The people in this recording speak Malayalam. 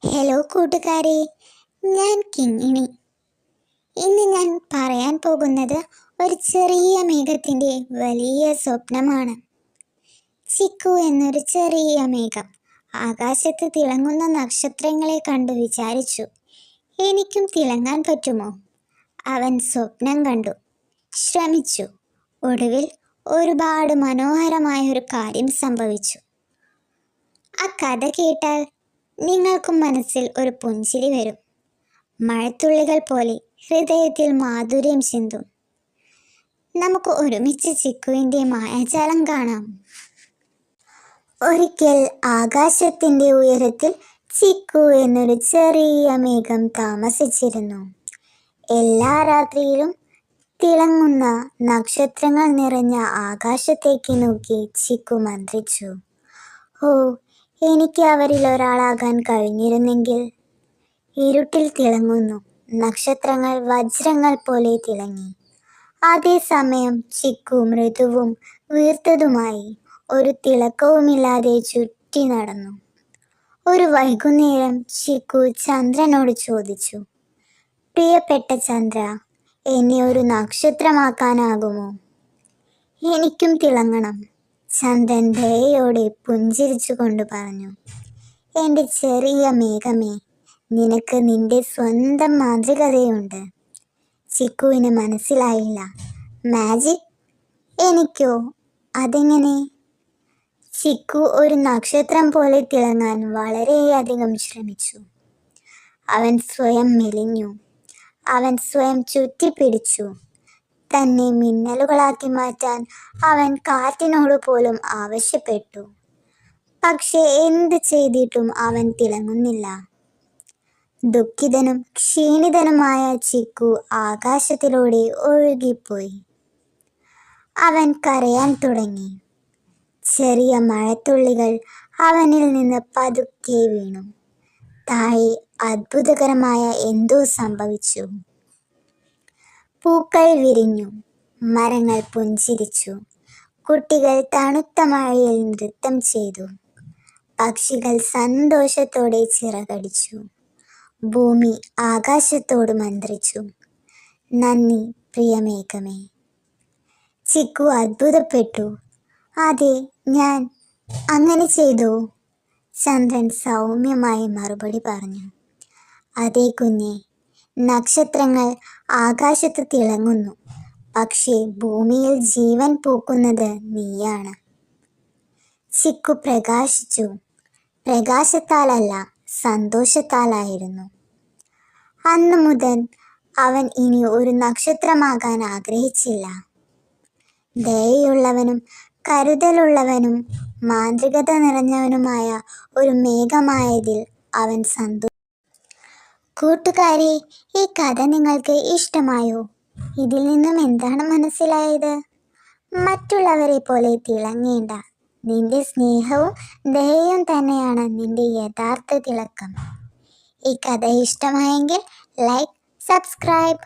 ഹലോ കൂട്ടുകാരെ, ഞാൻ കിങ്ങിണി. ഇന്ന് ഞാൻ പറയാൻ പോകുന്നത് ഒരു ചെറിയ മേഘത്തിൻ്റെ വലിയ സ്വപ്നമാണ്. ചിക്കു എന്നൊരു ചെറിയ മേഘം ആകാശത്ത് തിളങ്ങുന്ന നക്ഷത്രങ്ങളെ കണ്ടു വിചാരിച്ചു, എനിക്കും തിളങ്ങാൻ പറ്റുമോ? അവൻ സ്വപ്നം കണ്ടു, ശ്രമിച്ചു. ഒടുവിൽ ഒരുപാട് മനോഹരമായ ഒരു കാര്യം സംഭവിച്ചു. ആ കഥ കേട്ടാൽ നിങ്ങൾക്കും മനസ്സിൽ ഒരു പുഞ്ചിരി വരും. മഴത്തുള്ളികൾ പോലെ ഹൃദയത്തിൽ മാധുര്യം ചിന്തും. നമുക്ക് ഒരുമിച്ച് ചിക്കുവിൻ്റെ മായാജാലം കാണാം. ഒരിക്കൽ ആകാശത്തിൻ്റെ ഉയരത്തിൽ ചിക്കു എന്നൊരു ചെറിയ മേഘം താമസിച്ചിരുന്നു. എല്ലാ രാത്രിയിലും തിളങ്ങുന്ന നക്ഷത്രങ്ങൾ നിറഞ്ഞ ആകാശത്തേക്ക് നോക്കി ചിക്കു മന്ത്രിച്ചു, ഓ, എനിക്ക് അവരിൽ ഒരാളാകാൻ കഴിഞ്ഞിരുന്നെങ്കിൽ. ഇരുട്ടിൽ തിളങ്ങുന്നു നക്ഷത്രങ്ങൾ വജ്രങ്ങൾ പോലെ തിളങ്ങി. അതേസമയം ചിക്കു മൃദുവും വീർത്തതുമായി ഒരു തിളക്കവുമില്ലാതെ ചുറ്റി നടന്നു. ഒരു വൈകുന്നേരം ചിക്കു ചന്ദ്രനോട് ചോദിച്ചു, പ്രിയപ്പെട്ട ചന്ദ്ര, എന്നെ ഒരു നക്ഷത്രമാക്കാനാകുമോ? എനിക്കും തിളങ്ങണം. ചന്ദ്രൻ ദയയോടെ പുഞ്ചിരിച്ചു കൊണ്ട് പറഞ്ഞു, എൻ്റെ ചെറിയ മേഘമേ, നിനക്ക് നിന്റെ സ്വന്തം മാന്ത്രികതയുണ്ട്. ചിക്കുവിന് മനസ്സിലായില്ല. മാജിക്? എനിക്കോ? അതെങ്ങനെ? ചിക്കു ഒരു നക്ഷത്രം പോലെ തിളങ്ങാൻ വളരെയധികം ശ്രമിച്ചു. അവൻ സ്വയം മെലിഞ്ഞു. അവൻ സ്വയം ചുറ്റിപ്പിടിച്ചു. തന്നെ മിന്നലുകളാക്കി മാറ്റാൻ അവൻ കാറ്റിനോട് പോലും ആവശ്യപ്പെട്ടു. പക്ഷെ എന്ത് ചെയ്തിട്ടും അവൻ തിളങ്ങുന്നില്ല. ദുഃഖിതനും ക്ഷീണിതനുമായ ചിക്കു ആകാശത്തിലൂടെ ഒഴുകിപ്പോയി. അവൻ കരയാൻ തുടങ്ങി. ചെറിയ മഴത്തുള്ളികൾ അവനിൽ നിന്ന് പതുക്കെ വീണു. താഴെ അത്ഭുതകരമായ എന്തോ സംഭവിച്ചു. പൂക്കൾ വിരിഞ്ഞു, മരങ്ങൾ പുഞ്ചിരിച്ചു, കുട്ടികൾ തണുത്ത മഴയിൽ നൃത്തം ചെയ്തു, പക്ഷികൾ സന്തോഷത്തോടെ ചിറകടിച്ചു, ഭൂമി ആകാശത്തോട് മന്ത്രിച്ചു, നന്ദി പ്രിയമേഘമേ. ചിക്കു അത്ഭുതപ്പെട്ടു. അതെ, ഞാൻ അങ്ങനെ ചെയ്തു. ചന്ദ്രൻ സൗമ്യമായി മറുപടി പറഞ്ഞു, അതേ കുഞ്ഞെ, നക്ഷത്രങ്ങൾ ആകാശത്ത് തിളങ്ങുന്നു, പക്ഷേ ഭൂമിയിൽ ജീവൻ പൂക്കുന്നത് നീയാണ്. ചിക്കു പ്രകാശിച്ചു. പ്രകാശത്താലല്ല, സന്തോഷത്താലായിരുന്നു. അന്നു മുതൽ അവൻ ഇനി ഒരു നക്ഷത്രമാകാൻ ആഗ്രഹിച്ചില്ല. ദയയുള്ളവനും കരുതലുള്ളവനും മാന്ത്രികത നിറഞ്ഞവനുമായ ഒരു മേഘമായതിൽ അവൻ സന്തോഷിച്ചു. കൂട്ടുകാരെ, ഈ കഥ നിങ്ങൾക്ക് ഇഷ്ടമായോ? ഇതിൽ നിന്നും എന്താണ് മനസ്സിലായത്? മറ്റുള്ളവരെ പോലെ തിളങ്ങേണ്ട. നിന്റെ സ്നേഹവും ദയയും തന്നെയാണ് നിന്റെ യഥാർത്ഥ തിളക്കം. ഈ കഥ ഇഷ്ടമായെങ്കിൽ ലൈക്ക്, സബ്സ്ക്രൈബ്.